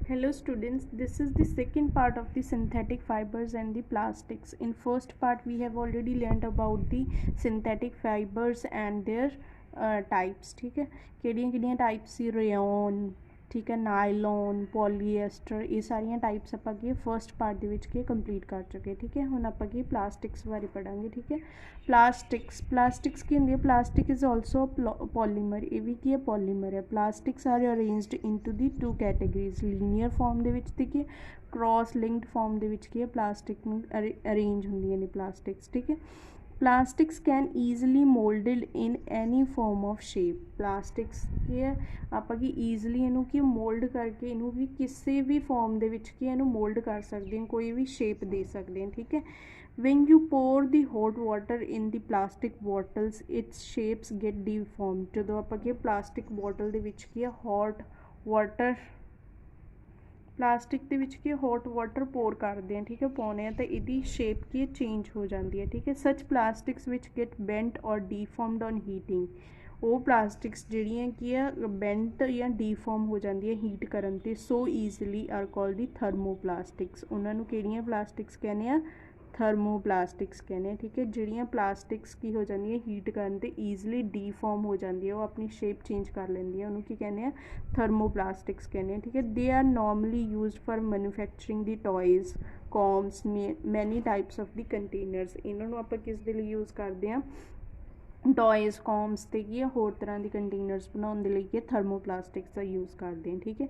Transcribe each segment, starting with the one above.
Hello students, this is the second part of the synthetic fibers and the plastics. In first part we have already learned about the synthetic fibers and their types. ठीक है, ਕਿਹੜੀਆਂ types सी rayon, ठीक है, nylon, polyester, ये सारिया types ਆਪਾਂ ਕੀ first part ਦੇ ਵਿੱਚ ਕੀ ਕੰਪਲੀਟ ਕਰ ਚੁੱਕੇ। ठीक है, ਹੁਣ ਆਪਾਂ ਕੀ प्लास्टिक्स बारे पढ़ांगे। ठीक है, प्लास्टिक्स की होंगी है, प्लास्टिक इज़ ऑल्सो पॉलीमर, ये भी की है पॉलीमर है। Plastics are arranged into the two categories, linear form ਦੇ ਵਿੱਚ ਤੇ ਕੀ क्रॉस लिंक्ड फॉर्म ਦੇ ਵਿੱਚ ਕੀ है प्लास्टिक ਨੂੰ अरेंज ਹੁੰਦੀਆਂ ਨੇ प्लास्टिक्स। ठीक है, plastics can easily moulded in any form of shape. Plastics की है ਆਪਾਂ ਕੀ ਈਜ਼ਲੀ ਇਹਨੂੰ ਕੀ ਮੋਲਡ ਕਰਕੇ ਇਹਨੂੰ ਵੀ ਕਿਸੇ ਵੀ ਫਾਰਮ ਦੇ ਵਿੱਚ ਕੀ ਇਹਨੂੰ ਮੋਲਡ ਕਰ ਸਕਦੇ ਹਾਂ, ਕੋਈ ਵੀ ਸ਼ੇਪ ਦੇ ਸਕਦੇ ਹਾਂ। ਠੀਕ ਹੈ, when you pour the hot water in the plastic bottles its shapes get deformed। ਜਦੋਂ ਆਪਾਂ ਕੀ ਪਲਾਸਟਿਕ ਬੋਟਲ ਦੇ ਵਿੱਚ ਕੀ ਹੌਟ ਵਾਟਰ प्लास्टिक ਦੇ ਵਿੱਚ ਕੀ हॉट वाटर पोर करते हैं, ठीक है, पाने तो यदी शेप की चेंज हो जाती है। ठीक है, सच प्लास्टिक्स विच गेट बेंट और डीफॉर्म्ड ऑन हीटिंग, वो प्लास्टिक्स ਜਿਹੜੀਆਂ ਕੀ ਆ ਬੈਂਟ ਜਾਂ ਡੀਫਾਰਮ ਹੋ ਜਾਂਦੀ ਹੈ ਹੀਟ ਕਰਨ 'ਤੇ, ਸੋ ਈਜ਼ਲੀ ਆਰ ਕਾਲਡ ਦੀ ਥਰਮੋਪਲਾਸਟਿਕਸ। ਉਹਨਾਂ ਨੂੰ ਕਿਹੜੀਆਂ ਪਲਾਸਟਿਕਸ ਕਹਿੰਦੇ ਆ? ਥਰਮੋਪਲਾਸਟਿਕਸ ਕਹਿੰਦੇ ਆ। ठीक है, ਜਿਹੜੀਆਂ ਪਲਾਸਟਿਕਸ ਕੀ ਹੋ ਜਾਂਦੀਆਂ ਹੀਟ ਕਰਨ 'ਤੇ ਈਜ਼ਲੀ ਡੀਫਾਰਮ ਹੋ ਜਾਂਦੀ ਹੈ, ਉਹ ਆਪਣੀ ਸ਼ੇਪ ਚੇਂਜ ਕਰ ਲੈਂਦੀ ਹੈ, ਉਹਨੂੰ ਕੀ ਕਹਿੰਦੇ ਆ? ਥਰਮੋਪਲਾਸਟਿਕਸ ਕਹਿੰਦੇ ਆ। ठीक है, they are normally used for manufacturing the toys, combs, many types of the containers. इन्हों ਆਪਾਂ किस ਦੇ ਲਈ यूज़ करते हैं? टॉयज़, कॉम्स ਤੇ ਕੀ ਹੋਰ ਤਰ੍ਹਾਂ ਦੀ ਕੰਟੇਨਰਸ ਬਣਾਉਣ ਦੇ ਲਈ ਕੀ ਥਰਮੋਪਲਾਸਟਿਕਸ ਦਾ ਯੂਜ਼ ਕਰਦੇ ਹਾਂ। ਠੀਕ ਹੈ,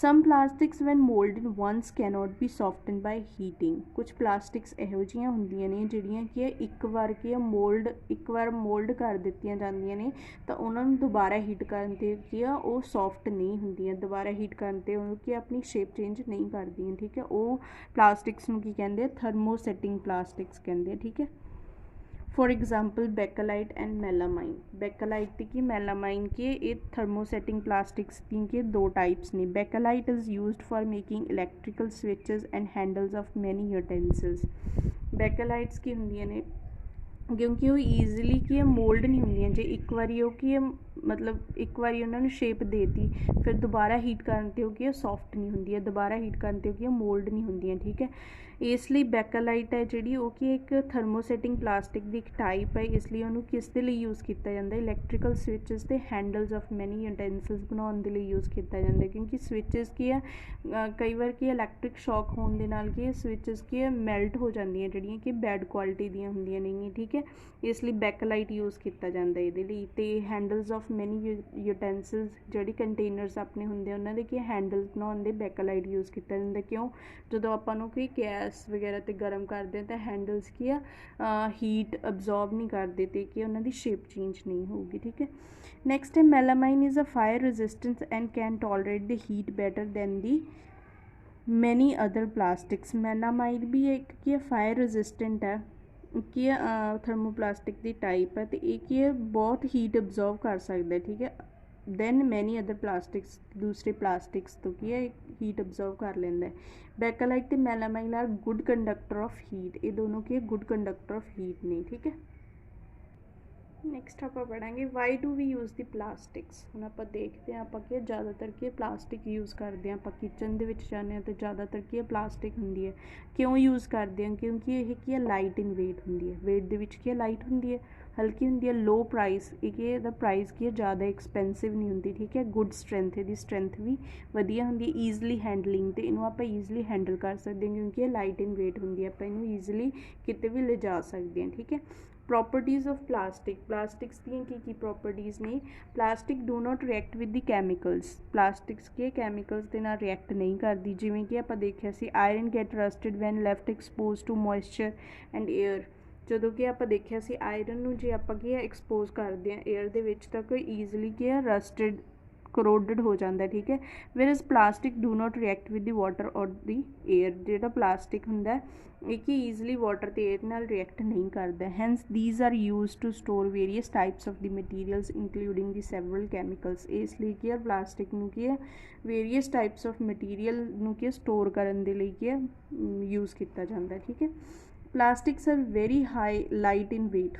some plastics when moulded once cannot be soften by heating. ਕੁਝ ਪਲਾਸਟਿਕਸ ਇਹੋ ਜਿਹੀਆਂ ਹੁੰਦੀਆਂ ਨੇ ਜਿਹੜੀਆਂ ਕੀ ਇੱਕ ਵਾਰ ਮੋਲਡ ਕਰ ਦਿੱਤੀਆਂ ਜਾਂਦੀਆਂ ਨੇ ਤਾਂ ਉਹਨਾਂ ਨੂੰ ਦੁਬਾਰਾ ਹੀਟ ਕਰਨ 'ਤੇ ਕੀ ਆ ਉਹ ਸੌਫਟ ਨਹੀਂ ਹੁੰਦੀਆਂ, ਦੁਬਾਰਾ ਹੀਟ ਕਰਨ 'ਤੇ ਉਹਨੂੰ ਕੀ ਆਪਣੀ ਸ਼ੇਪ ਚੇਂਜ ਨਹੀਂ ਕਰਦੀਆਂ। ਠੀਕ ਹੈ, ਉਹ ਪਲਾਸਟਿਕਸ ਨੂੰ ਕੀ ਕਹਿੰਦੇ ਆ? ਥਰਮੋਸੈਟਿੰਗ ਪਲਾਸਟਿਕਸ ਕਹਿੰਦੇ ਆ। ਠੀਕ ਹੈ, for example Bakelite and melamine. Bakelite की मेलामाइन के ये थर्मोसेटिंग प्लास्टिक्स के दो टाइप्स ने। Bakelite is used for making electrical switches and handles of many utensils. Bakelites की होंदियां ने क्योंकि वो ईजिली की मोल्ड नहीं होंदियां, जे एक बारी वो की मतलब एक बारी उन्होंने शेप देती फिर दोबारा हीट करन ते वो सॉफ्ट नहीं होंदी है, दोबारा हीट करन ते वो मोल्ड नहीं होंदियां। ठीक है, इसलिए बैकेलाइट है जी वो कि एक थर्मोसेटिंग प्लास्टिक की एक टाइप है, इसलिए उन्होंने किस दे लई यूज़ किया जाता है? इलैक्ट्रिकल स्विचेस ते हैंडल्स ऑफ मैनी यूटेंसिल्स बनाने के लिए यूज़ किया जाता है। क्योंकि स्विचेस की है कई बार की इलैक्ट्रिक शॉक होने के नाल की स्विचेस की मैल्ट हो जाती जिहड़ियां कि बैड क्वालिटी दी होंदियां नहीं। ठीक है, इसलिए बैकेलाइट यूज़ किया जाता है ये ते हैंडल्स ऑफ मैनी यूटेंसिल्स जिहड़ी कंटेनर्स अपने होंदे उन्हां दे हैंडल्स बनाउण दे बैकेलाइट यूज़ किया जाता। क्यों? जो आपां नूं कोई गैस वगैरह ते गर्म करते हैं तो हैंडल्स की हीट अबजॉर्ब नहीं करते तो कि उन्होंने शेप चेंज नहीं होगी। ठीक है, नैक्सट है melamine is a fire resistance and can tolerate the heat better than the many other plastics. Melamine भी एक की फायर रेजिस्टेंट है कि थर्मोप्लास्टिक की टाइप है तो ये बहुत हीट अबजॉर्ब कर सकता है। ठीक है, दैन मैनी अदर प्लास्टिक्स, दूसरे प्लास्टिक्स तो की हीट अबजॉर्व कर लेंदा है। बैकेलाइट ते melamine are good conductor of heat, ये दोनों के गुड कंडक्टर ऑफ हीट ने। ठीक है, नैक्सट आप पढ़ांगे why do we use the plastics. हम आप देखते हैं आप ज़्यादातर की प्लास्टिक यूज़ करते हैं, आप किचन के जाने तो ज़्यादातर की प्लास्टिक होंगी है। क्यों यूज़ करते हैं? क्योंकि यह की लाइट इन वेट होंगी है, वेट के लाइट होंगी है, हल्की होंगी है, लो प्राइस, ये प्राइस की ज़्यादा एक्सपेंसिव नहीं होंगी। ठीक है, गुड स्ट्रेंथ, यदी स्ट्रेंथ भी वधिया होंगी, ईजली हैंडलिंग, तो इनू आप ईजली हैंडल कर सकते हैं क्योंकि लाइट इन वेट होंगी, आप इनू ईजली किते भी ले जा सकते हैं। ठीक है, प्रॉपर्टीज़ ऑफ प्लास्टिक्स की प्रॉपर्टीज़ ने? Plastic do not react with the chemicals, plastics के कैमिकल्स के नाल रिएक्ट नहीं करती। जिमें कि आप देखिया सी iron get rusted when left expose to moisture and air. जो कि आप देखिया सी आयरन नूं जे आप एक्सपोज करते हैं एयर दे विच तां कोई ईजली की रस्टिड करोडिड हो जाता है। ठीक है, where plastic do not react with the water और द एयर। जो प्लास्टिक होंदा है कि ईजली वाटर तो एयर नाल रिएक्ट नहीं करता। Hence these are use to store various types of the materials including the several chemicals. इसलिए कि प्लास्टिक नूं की वेरीअस टाइप्स ऑफ मटीरियल नूं की स्टोर करने के लिए की यूज़ किया जाता है। ठीक है, plastics are very high light in weight.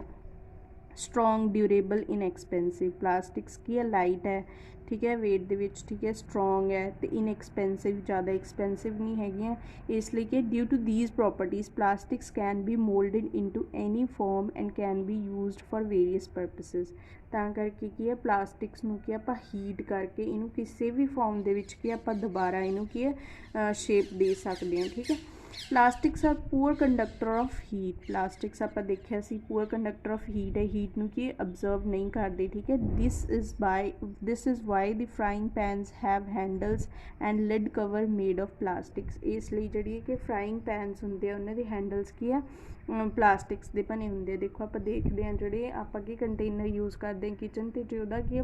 Strong durable inexpensive. Plastics की है लाइट है, ठीक है, वेट ਦੇ ਵਿੱਚ, ठीक है, स्ट्रॉन्ग है तो इनएक्सपेंसिव, ज़्यादा एक्सपेंसिव नहीं हैगियां, इसलिए कि due to these properties plastics can be moulded into any form and can be used for various purposes. ਤਾਂ ਕਰਕੇ ਕੀ ਹੈ ਪਲਾਸਟਿਕਸ ਨੂੰ ਕੀ ਆਪਾਂ ਹੀਟ ਕਰਕੇ ਇਹਨੂੰ ਕਿਸੇ ਵੀ ਫਾਰਮ ਦੇ ਵਿੱਚ ਕੀ ਆਪਾਂ ਦੁਬਾਰਾ ਇਹਨੂੰ ਕੀ ਹੈ ਸ਼ੇਪ ਦੇ ਸਕਦੇ ਹਾਂ, ਠੀਕ ਹੈ। Plastics are poor conductor of heat. Plastics ਆਪਾਂ ਦੇਖਿਆ ਸੀ ਪੂਅਰ ਕੰਡਕਟਰ ਆਫ ਹੀਟ ਹੈ, ਹੀਟ ਨੂੰ ਕੀ ਅਬਜ਼ਰਵ ਨਹੀਂ ਕਰਦੇ, ਠੀਕ ਹੈ। This is why the frying pans have handles and lid cover made of plastics. ਇਸ ਲਈ ਜਿਹੜੀ ਕਿ ਫਰਾਈਂਗ ਪੈਨਸ ਹੁੰਦੇ ਆ ਉਹਨਾਂ ਦੇ ਹੈਂਡਲਸ ਕੀ ਆ ਪਲਾਸਟਿਕਸ ਦੇ ਬਣੇ ਹੁੰਦੇ। ਦੇਖੋ ਆਪਾਂ ਦੇਖਦੇ ਹਾਂ ਜਿਹੜੇ ਆਪਾਂ ਕੀ ਕੰਟੇਨਰ ਯੂਜ਼ ਕਰਦੇ ਹਾਂ ਕਿਚਨ 'ਤੇ, ਜੇ ਉਹਦਾ ਕੀ ਆ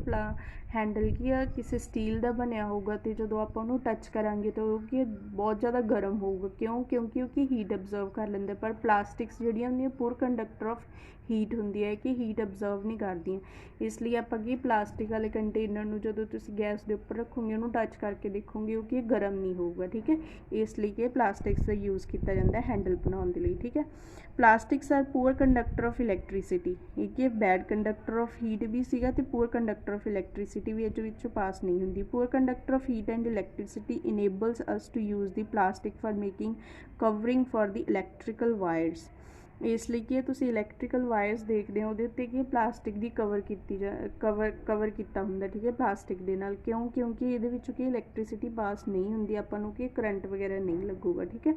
ਹੈਂਡਲ ਕੀ ਆ ਕਿਸੇ ਸਟੀਲ ਦਾ ਬਣਿਆ ਹੋਊਗਾ ਅਤੇ ਜਦੋਂ ਆਪਾਂ ਉਹਨੂੰ ਟੱਚ ਕਰਾਂਗੇ ਤਾਂ ਉਹ ਕੀ ਬਹੁਤ ਜ਼ਿਆਦਾ ਗਰਮ ਹੋਊਗਾ। ਕਿਉਂਕਿ ਉਹ ਹੀਟ ਅਬਜ਼ਰਵ ਕਰ ਲੈਂਦੇ। ਪਰ ਪਲਾਸਟਿਕਸ ਜਿਹੜੀਆਂ ਹੁੰਦੀਆਂ ਪੂਰ ਕੰਡਕਟਰ ਆਫ ਹੀਟ ਹੁੰਦੀ ਹੈ ਕਿ ਹੀਟ ਅਬਜ਼ਰਵ ਨਹੀਂ ਕਰਦੀਆਂ। ਇਸ ਲਈ ਆਪਾਂ ਕੀ ਪਲਾਸਟਿਕ ਵਾਲੇ ਕੰਟੇਨਰ ਨੂੰ ਜਦੋਂ ਤੁਸੀਂ ਗੈਸ ਦੇ ਉੱਪਰ ਰੱਖੋਗੇ ਉਹਨੂੰ ਟੱਚ ਕਰਕੇ ਦੇਖੋਗੇ ਉਹ ਕੀ ਗਰਮ ਨਹੀਂ ਹੋਊਗਾ, ਠੀਕ ਹੈ। ਇਸ ਲਈ ਕਿ ਪਲਾਸਟਿਕਸ ਦਾ ਯੂਜ਼ ਕੀਤਾ ਜਾਂਦਾ ਹੈਂਡਲ ਬਣਾਉਣ ਦੇ ਲਈ, ਠੀਕ ਹੈ। Plastics are poor conductor of electricity. ਇਹ ਕੀ ਬੈਡ ਕੰਡਕਟਰ ਆਫ ਹੀਟ ਵੀ ਸੀਗਾ ਅਤੇ ਪੂਅਰ ਕੰਡਕਟਰ ਆਫ ਇਲੈਕਟ੍ਰੀਸਿਟੀ ਵੀ ਇਹਦੇ ਵਿੱਚੋਂ ਪਾਸ ਨਹੀਂ ਹੁੰਦੀ। Poor conductor of heat and electricity enables us to use the plastic for making covering for the electrical wires. ਇਸ ਲਈ ਕੀ ਤੁਸੀਂ ਇਲੈਕਟ੍ਰੀਕਲ ਵਾਇਰਸ ਦੇਖਦੇ ਹੋ ਉਹਦੇ ਉੱਤੇ ਕੀ ਪਲਾਸਟਿਕ ਦੀ ਕਵਰ ਕੀਤਾ ਹੁੰਦਾ, ਠੀਕ ਹੈ, ਪਲਾਸਟਿਕ ਦੇ ਨਾਲ। ਕਿਉਂਕਿ ਇਹਦੇ ਵਿੱਚੋਂ ਕੀ ਇਲੈਕਟ੍ਰੀਸਿਟੀ ਪਾਸ ਨਹੀਂ ਹੁੰਦੀ, ਆਪਾਂ ਨੂੰ ਕੀ ਕਰੰਟ ਵਗੈਰਾ ਨਹੀਂ ਲੱਗੂਗਾ, ਠੀਕ ਹੈ।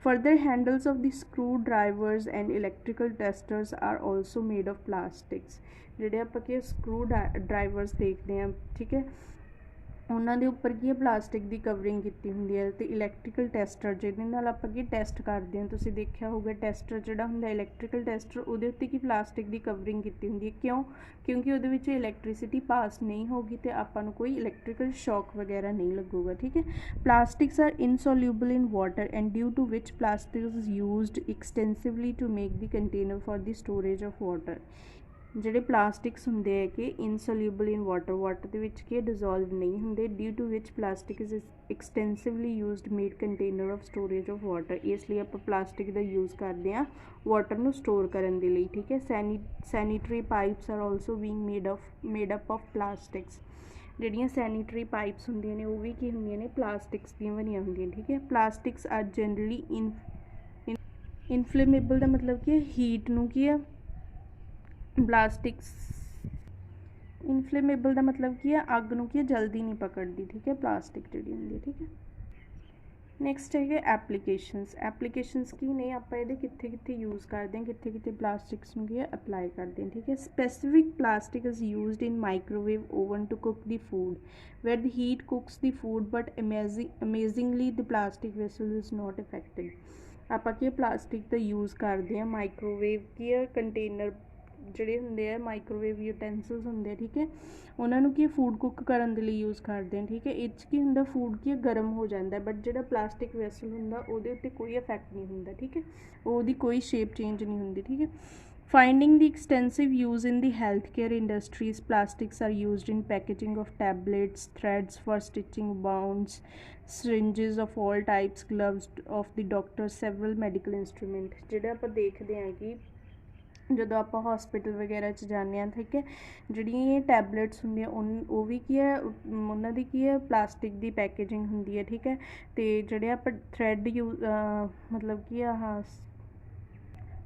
Further, handles of the screwdrivers and electrical testers are also made of plastics। ਜਿਹੜੇ ਆਪਾਂ ਕੀ ਸਕਰੂ ਡਰਾਈਵਰਸ ਦੇਖਦੇ ਹਾਂ, ਠੀਕ ਹੈ, ਉਹਨਾਂ ਦੇ ਉੱਪਰ ਕੀ ਹੈ ਪਲਾਸਟਿਕ ਦੀ ਕਵਰਿੰਗ ਕੀਤੀ ਹੁੰਦੀ ਹੈ। ਅਤੇ ਇਲੈਕਟ੍ਰੀਕਲ ਟੈਸਟਰ ਜਿਹਦੇ ਨਾਲ ਆਪਾਂ ਕੀ ਟੈਸਟ ਕਰਦੇ ਹਾਂ, ਤੁਸੀਂ ਦੇਖਿਆ ਹੋਊਗਾ ਟੈਸਟਰ ਜਿਹੜਾ ਹੁੰਦਾ ਇਲੈਕਟ੍ਰੀਕਲ ਟੈਸਟਰ, ਉਹਦੇ ਉੱਤੇ ਕੀ ਪਲਾਸਟਿਕ ਦੀ ਕਵਰਿੰਗ ਕੀਤੀ ਹੁੰਦੀ ਹੈ। ਕਿਉਂਕਿ ਉਹਦੇ ਵਿੱਚ ਇਲੈਕਟ੍ਰੀਸਿਟੀ ਪਾਸ ਨਹੀਂ ਹੋਊਗੀ ਅਤੇ ਆਪਾਂ ਨੂੰ ਕੋਈ ਇਲੈਕਟ੍ਰੀਕਲ ਸ਼ੌਕ ਵਗੈਰਾ ਨਹੀਂ ਲੱਗੂਗਾ, ਠੀਕ ਹੈ। Plastics are insoluble in water and due to which plastic is used extensively to make the container for the storage of water. ਜਿਹੜੇ ਪਲਾਸਟਿਕਸ ਹੁੰਦੇ ਹੈ ਕਿ ਇਨਸੋਲਿਊਬਲ ਇਨ ਵਾਟਰ ਦੇ ਵਿੱਚ ਕੀ ਡਿਜ਼ੋਲਵ ਨਹੀਂ ਹੁੰਦੇ, due to which plastic is extensively used made container of storage of water. ਇਸ ਲਈ ਆਪਾਂ ਪਲਾਸਟਿਕ ਦਾ ਯੂਜ਼ ਕਰਦੇ ਹਾਂ ਵਾਟਰ ਨੂੰ ਸਟੋਰ ਕਰਨ ਦੇ ਲਈ, ਠੀਕ ਹੈ। Sanitary pipes are also being made up of plastics. ਜਿਹੜੀਆਂ ਸੈਨੀਟਰੀ ਪਾਈਪਸ ਹੁੰਦੀਆਂ ਨੇ ਉਹ ਵੀ ਕੀ ਹੁੰਦੀਆਂ ਨੇ ਪਲਾਸਟਿਕਸ ਦੀਆਂ ਬਣੀਆਂ ਹੁੰਦੀਆਂ, ਠੀਕ ਹੈ। ਪਲਾਸਟਿਕਸ ਆਰ ਜਨਰਲੀ ਇਨਫਲੇਮੇਬਲ ਦਾ ਮਤਲਬ ਕੀ ਹੈ ਹੀਟ ਨੂੰ ਕੀ ਹੈ ਪਲਾਸਟਿਕਸ ਇਨਫਲੇਮੇਬਲ ਦਾ ਮਤਲਬ ਕੀ ਹੈ ਅੱਗ ਨੂੰ ਕੀ ਜਲਦੀ ਨਹੀਂ ਪਕੜਦੀ, ਠੀਕ ਹੈ, ਪਲਾਸਟਿਕ ਜਿਹੜੀ ਹੁੰਦੀ ਹੈ, ਠੀਕ ਹੈ। ਨੈਕਸਟ ਹੈਗੇ ਐਪਲੀਕੇਸ਼ਨਸ ਕੀ ਨੇ, ਆਪਾਂ ਇਹਦੇ ਕਿੱਥੇ ਯੂਜ਼ ਕਰਦੇ ਹਾਂ, ਕਿੱਥੇ ਪਲਾਸਟਿਕਸ ਨੂੰ ਕੀ ਹੈ ਅਪਲਾਈ ਕਰਦੇ ਹਾਂ, ਠੀਕ ਹੈ। Specific plastic is used in microwave oven to cook the food where the heat cooks the food but amazingly the plastic vessel is not affected। ਆਪਾਂ ਕੀ ਪਲਾਸਟਿਕ ਦਾ ਯੂਜ਼ ਕਰਦੇ ਹਾਂ ਮਾਈਕ੍ਰੋਵੇਵ ਕੀ ਕੰਟੇਨਰ ਜਿਹੜੇ ਹੁੰਦੇ ਆ ਮਾਈਕ੍ਰੋਵੇਵ ਯੂਟੈਂਸਿਲਸ ਹੁੰਦੇ ਆ, ਠੀਕ ਹੈ, ਉਹਨਾਂ ਨੂੰ ਕੀ ਫੂਡ ਕੁੱਕ ਕਰਨ ਦੇ ਲਈ ਯੂਜ਼ ਕਰਦੇ ਹਾਂ, ਠੀਕ ਹੈ। ਇਹ 'ਚ ਕੀ ਹੁੰਦਾ ਫੂਡ ਕੀ ਗਰਮ ਹੋ ਜਾਂਦਾ, ਬਟ ਜਿਹੜਾ ਪਲਾਸਟਿਕ ਵੈਸਲ ਹੁੰਦਾ ਉਹਦੇ ਉੱਤੇ ਕੋਈ ਇਫੈਕਟ ਨਹੀਂ ਹੁੰਦਾ, ਠੀਕ ਹੈ, ਉਹਦੀ ਕੋਈ ਸ਼ੇਪ ਚੇਂਜ ਨਹੀਂ ਹੁੰਦੀ, ਠੀਕ ਹੈ। Finding the extensive use in the healthcare industries, plastics are used in packaging of tablets, threads for stitching wounds, syringes of all types, gloves of the doctor, several medical instruments। ਜਿਹੜੇ ਆਪਾਂ ਦੇਖਦੇ ਹਾਂ ਕਿ ਜਦੋਂ ਆਪਾਂ ਹੌਸਪੀਟਲ ਵਗੈਰਾ 'ਚ ਜਾਂਦੇ ਹਾਂ, ਠੀਕ ਹੈ, ਜਿਹੜੀਆਂ ਟੈਬਲੇਟਸ ਹੁੰਦੀਆਂ ਉਹ ਵੀ ਕੀ ਹੈ ਉਹਨਾਂ ਦੀ ਕੀ ਹੈ ਪਲਾਸਟਿਕ ਦੀ ਪੈਕੇਜਿੰਗ ਹੁੰਦੀ ਹੈ, ਠੀਕ ਹੈ। ਅਤੇ ਜਿਹੜੇ ਆਪਾਂ ਥਰੈਡ ਮਤਲਬ ਕੀ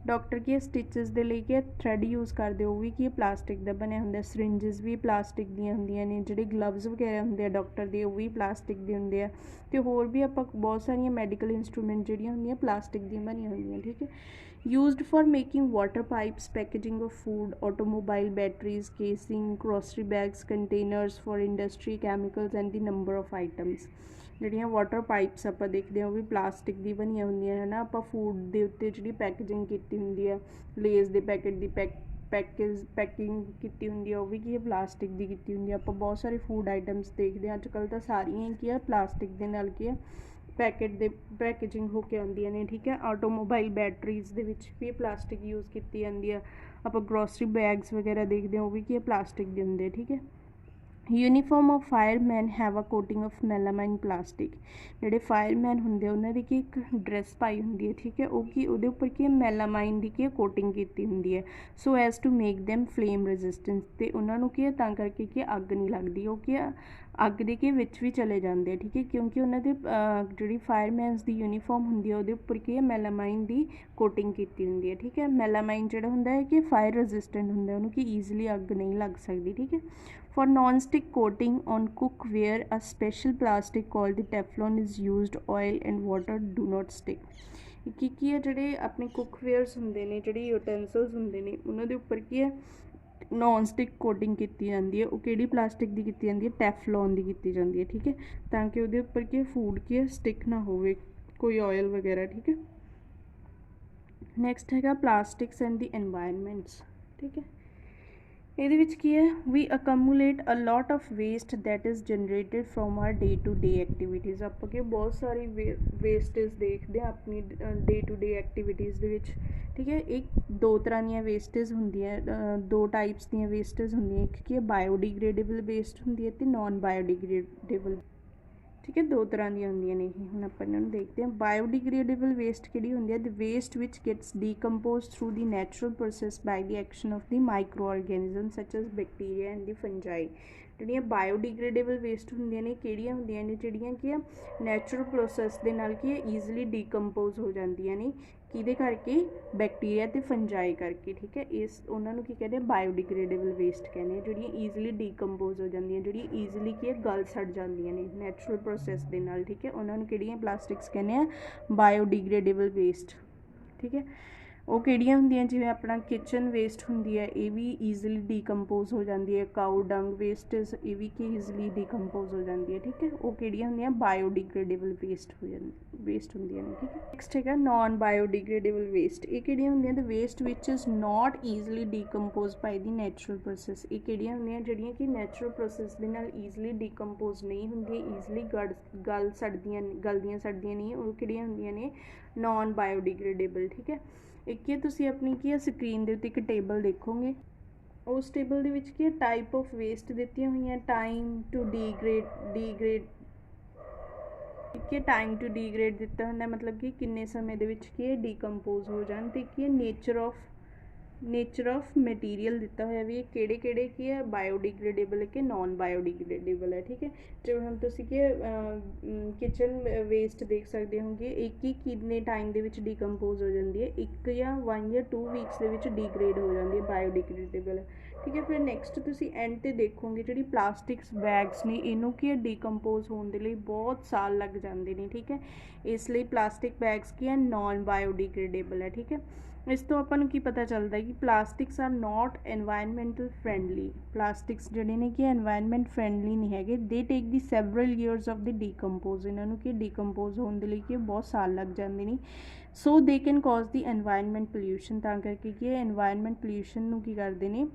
ਡਾਕਟਰ ਕੀ ਸਟਿਚਸ ਦੇ ਲਈ ਕੀ ਥਰੈਡ ਯੂਜ਼ ਕਰਦੇ ਉਹ ਵੀ ਕੀ ਪਲਾਸਟਿਕ ਦਾ ਬਣਿਆ ਹੁੰਦਾ। ਸਰਿੰਜਸ ਵੀ ਪਲਾਸਟਿਕ ਦੀਆਂ ਹੁੰਦੀਆਂ ਨੇ, ਜਿਹੜੇ ਗਲਵਜ਼ ਵਗੈਰਾ ਹੁੰਦੇ ਆ ਡਾਕਟਰ ਦੇ ਉਹ ਵੀ ਪਲਾਸਟਿਕ ਦੇ ਹੁੰਦੇ ਆ, ਅਤੇ ਹੋਰ ਵੀ ਆਪਾਂ ਬਹੁਤ ਸਾਰੀਆਂ ਮੈਡੀਕਲ ਇੰਸਟਰੂਮੈਂਟ ਜਿਹੜੀਆਂ ਹੁੰਦੀਆਂ ਪਲਾਸਟਿਕ ਦੀਆਂ ਬਣੀਆਂ ਹੁੰਦੀਆਂ, ਠੀਕ ਹੈ। used for making water pipes, packaging of food, automobile batteries, casing, grocery bags, containers for industry, chemicals and the number of items। ਜਿਹੜੀਆਂ ਵਾਟਰ ਪਾਈਪਸ ਆਪਾਂ ਦੇਖਦੇ ਹਾਂ ਉਹ ਵੀ ਪਲਾਸਟਿਕ ਦੀ ਬਣੀਆਂ ਹੁੰਦੀਆਂ ਹੈ ਨਾ। ਆਪਾਂ ਫੂਡ ਦੇ ਉੱਤੇ ਜਿਹੜੀ ਪੈਕੇਜਿੰਗ ਕੀਤੀ ਹੁੰਦੀ ਹੈ ਲੇਜ਼ ਦੇ ਪੈਕਟ ਦੀ ਪੈਕਿੰਗ ਕੀਤੀ ਹੁੰਦੀ ਹੈ ਉਹ ਵੀ ਕੀ ਹੈ ਪਲਾਸਟਿਕ ਦੀ ਕੀਤੀ ਹੁੰਦੀ ਹੈ। ਆਪਾਂ ਬਹੁਤ ਸਾਰੇ ਫੂਡ ਆਈਟਮਸ ਦੇਖਦੇ ਹਾਂ ਅੱਜ ਕੱਲ੍ਹ ਤਾਂ ਸਾਰੀਆਂ ਹੀ ਕੀ ਹੈ ਪਲਾਸਟਿਕ ਦੇ ਨਾਲ ਕੀ ਹੈ ਪੈਕਟ ਦੇ ਪੈਕੇਜਿੰਗ ਹੋ ਕੇ ਆਉਂਦੀਆਂ ਨੇ, ਠੀਕ ਹੈ। ਆਟੋਮੋਬਾਈਲ ਬੈਟਰੀਜ਼ ਦੇ ਵਿੱਚ ਵੀ ਪਲਾਸਟਿਕ ਯੂਜ਼ ਕੀਤੀ ਜਾਂਦੀ ਆ। ਆਪਾਂ ਗਰੋਸਰੀ ਬੈਗਸ ਵਗੈਰਾ ਦੇਖਦੇ ਹਾਂ ਉਹ ਵੀ ਕੀ ਹੈ ਪਲਾਸਟਿਕ ਦੇ ਹੁੰਦੇ, ਠੀਕ ਹੈ। Uniform of fireman have a coating of melamine plastic. ਜਿਹੜੇ फायरमैन ਹੁੰਦੇ ਉਹਨਾਂ ਦੀ ਕੀ ਇੱਕ ਡਰੈਸ ਪਾਈ ਹੁੰਦੀ ਹੈ, ਠੀਕ ਹੈ, ਉਹ ਕੀ ਉਹਦੇ ਉੱਪਰ ਕੀ ਮੈਲਾਮਾइन ਦੀ ਕੀ ਕੋਟਿੰਗ ਕੀਤੀ ਹੁੰਦੀ ਹੈ, so as to make them flame resistance, ਤੇ ਉਹਨਾਂ ਨੂੰ ਕੀ ਹੈ ਤਾਂ ਕਰਕੇ ਕੀ ਅੱਗ ਨਹੀਂ ਲੱਗਦੀ, ਉਹ ਕੀ ਅੱਗ ਦੇ ਕੇ ਵਿੱਚ ਵੀ ਚਲੇ ਜਾਂਦੇ ਆ, ਠੀਕ ਹੈ, ਕਿਉਂਕਿ ਉਹਨਾਂ ਦੇ ਜਿਹੜੀ ਫਾਇਰਮੈਨਸ ਦੀ ਯੂਨੀਫਾਰਮ ਹੁੰਦੀ ਹੈ ਉਹਦੇ ਉੱਪਰ ਕੀ ਹੈ ਮੈਲਾਮਾइन ਦੀ ਕੋਟਿੰਗ ਕੀਤੀ ਹੁੰਦੀ ਹੈ, ਠੀਕ ਹੈ। ਮੈਲਾਮਾइन ਜਿਹੜਾ ਹੁੰਦਾ ਹੈ ਕਿ ਫਾਇਰ ਰੈਜ਼ਿਸਟੈਂਟ ਹੁੰਦਾ, ਉਹਨੂੰ ਕਿ ਈਜ਼ੀਲੀ ਅੱਗ ਨਹੀਂ ਲੱਗ ਸਕਦੀ, ਠੀਕ ਹੈ। For non-stick coating on cookware, a special plastic called the Teflon is used. Oil and water do not stick. ਕੀ ਹੈ ਜਿਹੜੇ ਆਪਣੇ ਕੁੱਕਵੇਅਰਸ ਹੁੰਦੇ ਨੇ, ਜਿਹੜੇ ਯੂਟੈਂਸਿਲਸ ਹੁੰਦੇ ਨੇ, ਉਹਨਾਂ ਦੇ ਉੱਪਰ ਕੀ ਹੈ ਨੋਨ ਸਟਿਕ ਕੋਟਿੰਗ ਕੀਤੀ ਜਾਂਦੀ ਹੈ। ਉਹ ਕਿਹੜੀ ਪਲਾਸਟਿਕ ਦੀ ਕੀਤੀ ਜਾਂਦੀ ਹੈ? ਟੈਫਲੌਨ ਦੀ ਕੀਤੀ ਜਾਂਦੀ ਹੈ, ਠੀਕ ਹੈ, ਤਾਂ ਕਿ ਉਹਦੇ ਉੱਪਰ ਕੀ ਫੂਡ ਕੀ ਹੈ ਸਟਿਕ ਨਾ ਹੋਵੇ, ਕੋਈ ਆਇਲ ਵਗੈਰਾ, ਠੀਕ ਹੈ। ਨੈਕਸਟ ਹੈਗਾ ਪਲਾਸਟਿਕਸ ਐਂਡ ਦੀ ਐਨਵਾਇਰਨਮੈਂਟਸ, ਠੀਕ ਹੈ। ਇਹਦੇ ਵਿੱਚ ਕੀ ਹੈ we accumulate a lot of waste that is generated from our day to day activities. ਆਪਾਂ ਕਿ ਬਹੁਤ ਸਾਰੀ ਵੇਸਟੇਜ ਦੇਖਦੇ ਹਾਂ ਆਪਣੀ ਡੇ ਟੂ ਡੇ ਐਕਟੀਵਿਟੀਜ਼ ਦੇ ਵਿੱਚ, ਠੀਕ ਹੈ। ਇੱਕ ਦੋ ਤਰ੍ਹਾਂ ਦੀਆਂ ਵੇਸਟੇਜ ਹੁੰਦੀਆਂ, ਦੋ ਟਾਈਪਸ ਦੀਆਂ ਵੇਸਟੇਜ ਹੁੰਦੀਆਂ, ਇੱਕ ਕੀ ਹੈ ਬਾਇਓਡੀਗ੍ਰੇਡੇਬਲ ਵੇਸਟ ਹੁੰਦੀ ਹੈ ਅਤੇ ਨੋਨ ਬਾਇਓਡੀਗ੍ਰੇਡੇਬਲ, ਠੀਕ ਹੈ, ਦੋ ਤਰ੍ਹਾਂ ਦੀਆਂ ਹੁੰਦੀਆਂ ਨੇ ਇਹ। ਹੁਣ ਆਪਾਂ ਇਹਨਾਂ ਨੂੰ ਦੇਖਦੇ ਹਾਂ। ਬਾਇਓਡੀਗ੍ਰੇਡੇਬਲ ਵੇਸਟ ਕਿਹੜੀ ਹੁੰਦੀ ਹੈ? ਦ waste which gets decompose through the natural process by the action of the micro ਆਰਗੈਨਿਜ਼ਮ ਸੱਚ as bacteria and the fungi. ਜਿਹੜੀਆਂ ਬਾਇਓਡੀਗ੍ਰੇਡੇਬਲ ਵੇਸਟ ਹੁੰਦੀਆਂ ਨੇ ਕਿਹੜੀਆਂ ਹੁੰਦੀਆਂ ਨੇ? ਜਿਹੜੀਆਂ ਕੀ ਆ ਨੈਚੁਰਲ ਪ੍ਰੋਸੈਸ ਦੇ ਨਾਲ ਕੀ ਹੈ ਈਜ਼ੀਲੀ ਡੀਕੰਪੋਜ਼ ਹੋ ਜਾਂਦੀਆਂ ਨੇ, ਕਿਹਦੇ ਕਰਕੇ? ਬੈਕਟੀਰੀਆ ਅਤੇ ਫੰਜਾਈ ਕਰਕੇ, ਠੀਕ ਹੈ। ਇਸ ਉਹਨਾਂ ਨੂੰ ਕੀ ਕਹਿੰਦੇ ਆ? ਬਾਇਓਡੀਗ੍ਰੇਡੇਬਲ ਵੇਸਟ ਕਹਿੰਦੇ ਆ, ਜਿਹੜੀਆਂ ਈਜ਼ੀਲੀ ਡੀਕੰਪੋਜ਼ ਹੋ ਜਾਂਦੀਆਂ, ਜਿਹੜੀਆਂ ਈਜ਼ੀਲੀ ਕੀ ਹੈ ਗਲ ਸੜ ਜਾਂਦੀਆਂ ਨੇ ਨੈਚੁਰਲ ਪ੍ਰੋਸੈਸ ਦੇ ਨਾਲ, ਠੀਕ ਹੈ। ਉਹਨਾਂ ਨੂੰ ਕਿਹੜੀਆਂ ਪਲਾਸਟਿਕਸ ਕਹਿੰਦੇ ਆ? ਬਾਇਓਡੀਗ੍ਰੇਡੇਬਲ ਵੇਸਟ, ਠੀਕ ਹੈ। ਉਹ ਕਿਹੜੀਆਂ ਹੁੰਦੀਆਂ? ਜਿਵੇਂ ਆਪਣਾ ਕਿਚਨ ਵੇਸਟ ਹੁੰਦੀ ਹੈ, ਇਹ ਵੀ ਈਜ਼ੀਲੀ ਡੀਕੰਪੋਜ਼ ਹੋ ਜਾਂਦੀ ਹੈ। ਕਾਊ ਡੰਗ ਵੇਸਟੇਜ, ਇਹ ਵੀ ਕੀ ਈਜ਼ੀਲੀ ਡੀਕੰਪੋਜ਼ ਹੋ ਜਾਂਦੀ ਹੈ, ਠੀਕ ਹੈ। ਉਹ ਕਿਹੜੀਆਂ ਹੁੰਦੀਆਂ? ਬਾਇਓਡੀਗ੍ਰੇਡੇਬਲ ਵੇਸਟ ਹੁੰਦੀਆਂ ਨੇ, ਠੀਕ ਹੈ। ਨੈਕਸਟ ਹੈਗਾ ਨੋਨ ਬਾਇਓਡੀਗ੍ਰੇਡੇਬਲ ਵੇਸਟ। ਇਹ ਕਿਹੜੀਆਂ ਹੁੰਦੀਆਂ? The waste which is not easily decompose by the natural process. ਇਹ ਕਿਹੜੀਆਂ ਹੁੰਦੀਆਂ? ਜਿਹੜੀਆਂ ਕਿ ਨੈਚੁਰਲ ਪ੍ਰੋਸੈਸ ਦੇ ਨਾਲ ਈਜ਼ੀਲੀ ਡੀਕੰਪੋਜ਼ ਨਹੀਂ ਹੁੰਦੀਆਂ, ਈਜ਼ੀਲੀ ਗਲਦੀਆਂ ਸੜਦੀਆਂ ਨਹੀਂ, ਉਹ ਕਿਹੜੀਆਂ ਹੁੰਦੀਆਂ ਨੇ? ਨੋਨ ਬਾਇਓਡੀਗ੍ਰੇਡੇਬਲ, ਠੀਕ ਹੈ। ਇੱਕ ਕੀ ਤੁਸੀਂ ਆਪਣੀ ਕੀ ਹੈ ਸਕਰੀਨ ਦੇ ਉੱਤੇ ਇੱਕ ਟੇਬਲ ਦੇਖੋਗੇ, ਉਸ ਟੇਬਲ ਦੇ ਵਿੱਚ ਕੀ ਹੈ ਟਾਈਪ ਆਫ ਵੇਸਟ ਦਿੱਤੀਆਂ ਹੋਈਆਂ, ਟਾਈਮ ਟੂ ਡੀਗ੍ਰੇਡ ਠੀਕ ਹੈ, ਟਾਈਮ ਟੂ ਡੀਗ੍ਰੇਡ ਦਿੱਤਾ ਹੁੰਦਾ, ਮਤਲਬ ਕਿ ਕਿੰਨੇ ਸਮੇਂ ਦੇ ਵਿੱਚ ਕੀ ਹੈ ਡੀਕੰਪੋਜ਼ ਹੋ ਜਾਣ, ਅਤੇ ਕੀ ਹੈ ਨੇਚਰ ਆਫ ਮਟੀਰੀਅਲ ਦਿੱਤਾ ਹੋਇਆ ਵੀ ਕਿਹੜੇ ਕਿਹੜੇ ਕੀ ਹੈ ਬਾਇਓਡੀਗ੍ਰੇਡੇਬਲ ਕਿ ਨੋਨ ਬਾਇਓਡੀਗ੍ਰੇਡੇਬਲ ਹੈ, ਠੀਕ ਹੈ। ਜਿਵੇਂ ਹੁਣ ਤੁਸੀਂ ਕੀ ਕਿਚਨ ਵੇਸਟ ਦੇਖ ਸਕਦੇ ਹੋਗੇ, ਇੱਕ ਹੀ ਕਿੰਨੇ ਟਾਈਮ ਦੇ ਵਿੱਚ ਡੀਕੰਪੋਜ਼ ਹੋ ਜਾਂਦੀ ਹੈ, 1 ਜਾਂ 1 ਜਾਂ 2 ਵੀਕਸ ਦੇ ਵਿੱਚ ਡੀਗ੍ਰੇਡ ਹੋ ਜਾਂਦੀ ਹੈ, ਬਾਇਓਡੀਗ੍ਰੇਡੇਬਲ, ਠੀਕ ਹੈ। ਫਿਰ ਨੈਕਸਟ ਤੁਸੀਂ ਐਂਡ 'ਤੇ ਦੇਖੋਗੇ ਜਿਹੜੀ ਪਲਾਸਟਿਕਸ ਬੈਗਸ ਨੇ, ਇਹਨੂੰ ਕੀ ਹੈ ਡੀਕੰਪੋਜ਼ ਹੋਣ ਦੇ ਲਈ ਬਹੁਤ ਸਾਲ ਲੱਗ ਜਾਂਦੇ ਨੇ, ਠੀਕ ਹੈ। ਇਸ ਲਈ ਪਲਾਸਟਿਕ ਬੈਗਸ ਕੀ ਹੈ ਨੋਨ ਬਾਇਓਡੀਗ੍ਰੇਡੇਬਲ ਹੈ, ਠੀਕ ਹੈ। ਇਸ ਤੋਂ ਆਪਾਂ ਨੂੰ ਕੀ ਪਤਾ ਚੱਲਦਾ ਕਿ plastics R note ਐਨਵਾਇਰਨਮੈਂਟਲ friendly. Plastics ਜਿਹੜੇ ਨੇ ਕਿ ਐਨਵਾਇਰਨਮੈਂਟ ਫਰੈਂਡਲੀ ਨਹੀਂ ਹੈਗੇ। ਦੇ ਟੇਕ ਦੀ several years of the decompose, ਇਹਨਾਂ ਨੂੰ ਕਿ ਡੀਕੰਪੋਜ਼ ਹੋਣ ਦੇ ਲਈ ਕਿ ਬਹੁਤ ਸਾਲ ਲੱਗ ਜਾਂਦੇ ਨੇ। ਸੋ they can cause the environment pollution, ਤਾਂ ਕਰਕੇ ਕਿ ਐਨਵਾਇਰਨਮੈਂਟ ਪੋਲਿਊਸ਼ਨ ਨੂੰ ਕੀ ਕਰਦੇ ਨੇ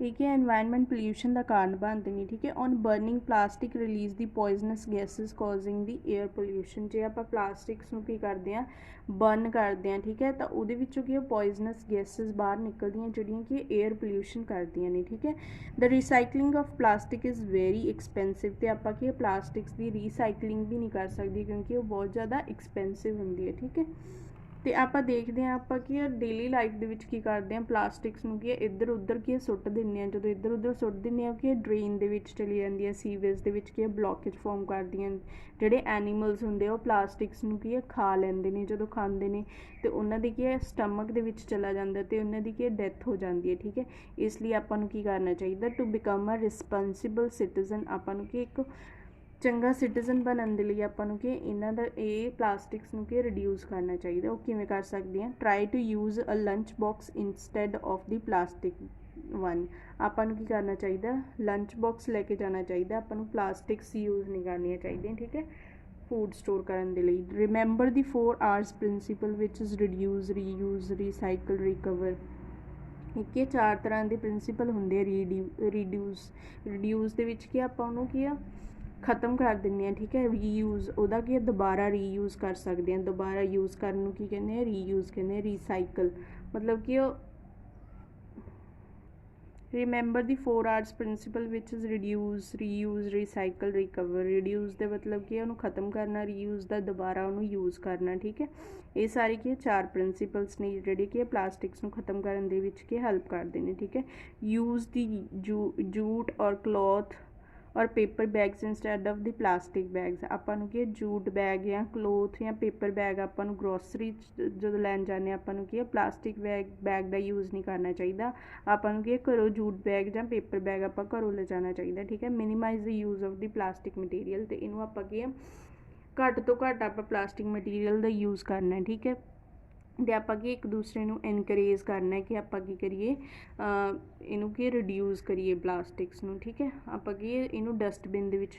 ਇਹ ਕੀ ਐਨਵਾਇਰਨਮੈਂਟ ਪੋਲਿਊਸ਼ਨ ਦਾ ਕਾਰਨ ਬਣਦੇ ਨੇ, ਠੀਕ ਹੈ। On burning plastic release the poisonous gases causing the air pollution. ਜੇ ਆਪਾਂ ਪਲਾਸਟਿਕਸ ਨੂੰ ਕੀ ਕਰਦੇ ਹਾਂ ਬਰਨ ਕਰਦੇ ਹਾਂ, ਠੀਕ ਹੈ, ਤਾਂ ਉਹਦੇ ਵਿੱਚੋਂ ਕੀ ਪੋਇਜ਼ਨਸ ਗੈਸਿਸ ਬਾਹਰ ਨਿਕਲਦੀਆਂ ਜਿਹੜੀਆਂ ਕਿ ਏਅਰ ਪੋਲਿਊਸ਼ਨ ਕਰਦੀਆਂ ਨੇ, ਠੀਕ ਹੈ। The recycling of plastic is very expensive, ਅਤੇ ਆਪਾਂ ਕੀ ਪਲਾਸਟਿਕਸ ਦੀ ਰੀਸਾਈਕਲਿੰਗ ਵੀ ਨਹੀਂ ਕਰ ਸਕਦੇ ਕਿਉਂਕਿ ਉਹ ਬਹੁਤ ਜ਼ਿਆਦਾ ਐਕਸਪੈਂਸਿਵ ਹੁੰਦੀ ਹੈ, ਠੀਕ ਹੈ। ਅਤੇ ਆਪਾਂ ਦੇਖਦੇ ਹਾਂ ਆਪਾਂ ਕੀ ਆ ਡੇਲੀ ਲਾਈਫ ਦੇ ਵਿੱਚ ਕੀ ਕਰਦੇ ਹਾਂ ਪਲਾਸਟਿਕਸ ਨੂੰ ਕੀ ਹੈ ਇੱਧਰ ਉੱਧਰ ਕੀ ਸੁੱਟ ਦਿੰਦੇ ਹਾਂ। ਜਦੋਂ ਇੱਧਰ ਉੱਧਰ ਸੁੱਟ ਦਿੰਦੇ ਹਾਂ ਕਿ ਡਰੇਨ ਦੇ ਵਿੱਚ ਚਲੀ ਜਾਂਦੀ ਹੈ, ਸੀਵੇਜ ਦੇ ਵਿੱਚ ਕੀ ਬਲੋਕੇਜ ਫੋਰਮ ਕਰਦੀਆਂ। ਜਿਹੜੇ ਐਨੀਮਲਸ ਹੁੰਦੇ ਆ ਉਹ ਪਲਾਸਟਿਕਸ ਨੂੰ ਕੀ ਹੈ ਖਾ ਲੈਂਦੇ ਨੇ, ਜਦੋਂ ਖਾਂਦੇ ਨੇ ਅਤੇ ਉਹਨਾਂ ਦੀ ਕੀ ਹੈ ਸਟਮਕ ਦੇ ਵਿੱਚ ਚਲਾ ਜਾਂਦਾ ਅਤੇ ਉਹਨਾਂ ਦੀ ਕੀ ਡੈਥ ਹੋ ਜਾਂਦੀ ਹੈ, ਠੀਕ ਹੈ। ਇਸ ਲਈ ਆਪਾਂ ਨੂੰ ਕੀ ਕਰਨਾ ਚਾਹੀਦਾ? To become a responsible citizen, ਆਪਾਂ ਨੂੰ ਕੀ ਇੱਕ ਚੰਗਾ ਸਿਟੀਜ਼ਨ ਬਣਨ ਦੇ ਲਈ ਆਪਾਂ ਨੂੰ ਕਿ ਇਹਨਾਂ ਦਾ ਇਹ ਪਲਾਸਟਿਕਸ ਨੂੰ ਕਿ ਰਿਡਿਊਸ ਕਰਨਾ ਚਾਹੀਦਾ। ਉਹ ਕਿਵੇਂ ਕਰ ਸਕਦੇ ਹਾਂ? Try to use a lunch box instead of the plastic one. ਆਪਾਂ ਨੂੰ ਕੀ ਕਰਨਾ ਚਾਹੀਦਾ? ਲੰਚ ਬਾਕਸ ਲੈ ਕੇ ਜਾਣਾ ਚਾਹੀਦਾ, ਆਪਾਂ ਨੂੰ ਪਲਾਸਟਿਕਸ ਯੂਜ਼ ਨਹੀਂ ਕਰਨੀਆਂ ਚਾਹੀਦੀਆਂ, ਠੀਕ ਹੈ, ਫੂਡ ਸਟੋਰ ਕਰਨ ਦੇ ਲਈ। Remember the 4 R's principal which is reduce, reuse, recycle, recover. ਇੱਕ ਇਹ 4 ਤਰ੍ਹਾਂ ਦੇ ਪ੍ਰਿੰਸੀਪਲ ਹੁੰਦੇ ਆ। ਰਿਡਿਊਸ ਦੇ ਵਿੱਚ ਕੀ ਆਪਾਂ ਉਹਨੂੰ ਕੀ ਆ ख़त्म कर दिंदे हैं, ठीक है। रीयूज़ ਉਹਦਾ ਕੀ दोबारा रीयूज़ कर सकते हैं, दोबारा यूज़ करन ਨੂੰ ਕੀ ਕਹਿੰਦੇ ਆ रीयूज़ ਕਹਿੰਦੇ ਆ। रीसाइकल मतलब कि remember the 4 R's principle which is reduce, reuse, recycle, recover. Reduce दे मतलब कि उन्होंने ख़त्म करना, रीयूज़ दा दोबारा उन्होंने यूज़ करना, ठीक है। ये सारे की 4 प्रिंसिपल्स ने जिहड़े कि प्लास्टिक्स नूं ख़त्म करन दे विच कि हेल्प करदे ने, ठीक है। यूज़ दी जूट और क्लॉथ और paper bags instead of the plastic bags. आपां नूं कि जूट बैग या क्लोथ या पेपर बैग आपां नूं ग्रोसरी जो लैन जाने आपां नूं कि प्लास्टिक बैग का यूज़ नहीं करना चाहिए। आपां नूं कि घरों जूट बैग या पेपर बैग आपां घरों ले जाना चाहिए, ठीक है। Minimise the use of the plastic material, तो इनू आपां कि घट तो घट आपां प्लास्टिक मटीरियल का यूज़ करना है, ठीक है। तो आपां कि एक दूसरे नूं एनकरेज करना है कि आपां की करिए इनू कि रिड्यूस करिए प्लास्टिक्स नूं, ठीक है। आपां कि इनू डस्टबिन दे विच